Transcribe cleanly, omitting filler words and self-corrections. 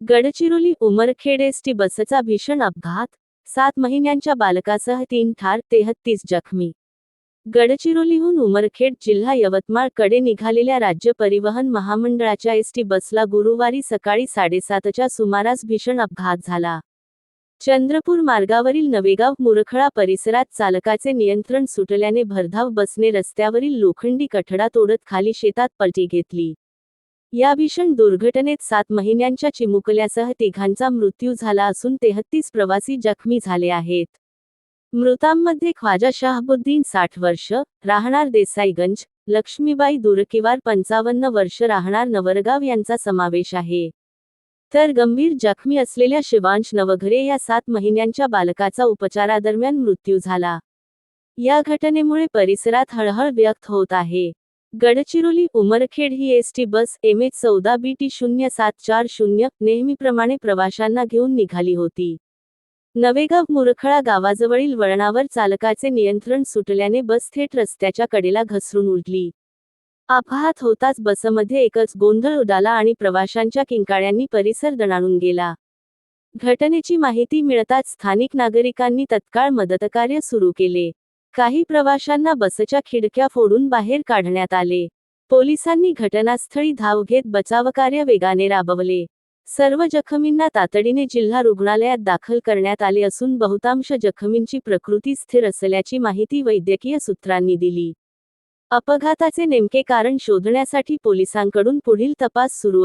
Gadchiroli Umarkhed ST बसचा भीषण अपघात, 7 महिन्यांच्या बालकासह 3 ठार, 33 जखमी. गडचिरोलीहून उमरखेड जिल्हा यवतमाळ कडे निघालेल्या राज्य परिवहन महामंडळाच्या एसटी बसला गुरुवारी सकाळी 7:30च्या सुमारास भीषण अपघात झाला. चंद्रपूर मार्गावरील नवेगाव मुरखळा परिसरात चालकाचे नियंत्रण सुटल्याने भरधाव बसने रस्त्यावरील लोखंडी कठडा तोडत खाली शेतात पलटी घेतली. या भीषण दुर्घटनेत 7 महिन्यांच्या चिमुकल्यासह तिघांचा मृत्यू झाला असून 33 प्रवासी जखमी झाले आहेत. मृतांमध्ये ख्वाजा शहाबुद्दीन 60 वर्ष, राहणार देसाईगंज, लक्ष्मीबाई दुरकीवार 55 वर्ष राहणार नवरगाव यांचा समावेश आहे. तर गंभीर जखमी असलेल्या शिवांश नवघरे या 7 महिन्यांच्या बालकाचा उपचारादरम्यान मृत्यू झाला. या घटनेमुळे परिसरात हळहळ व्यक्त होत आहे. गडचिरोली उमरखेड ही एसटी बस MH14BT0740 नेहमीप्रमाणे प्रवाशांना घेऊन निघाली होती. नवेगाव मुरखळा गावाजवळील वळणावर चालकाचे नियंत्रण सुटल्याने बस थेट रस्त्याच्या कडेला घसरून उलटली. अपघात होताच बसमध्ये एकच गोंधळ उडाला आणि प्रवाशांच्या किंकाळ्यांनी परिसर दणाणून गेला. घटनेची माहिती मिळताच स्थानिक नागरिकांनी तत्काळ मदतकार्य सुरू केले. काही प्रवाशांना बसच्या खिडक्या फोडून बाहेर काढण्यात आले. पोलिसांनी घटनास्थळी धाव घेत बचावकार्य वेगाने राबवले. सर्व जखमींना तातडीने जिल्हा रुग्णालयात दाखल करण्यात आले असून बहुतांश जखमींची प्रकृती स्थिर असल्याची माहिती वैद्यकीय सूत्रांनी दिली. अपघाताचे नेमके कारण शोधण्यासाठी पोलिसांकडून पुढील तपास सुरू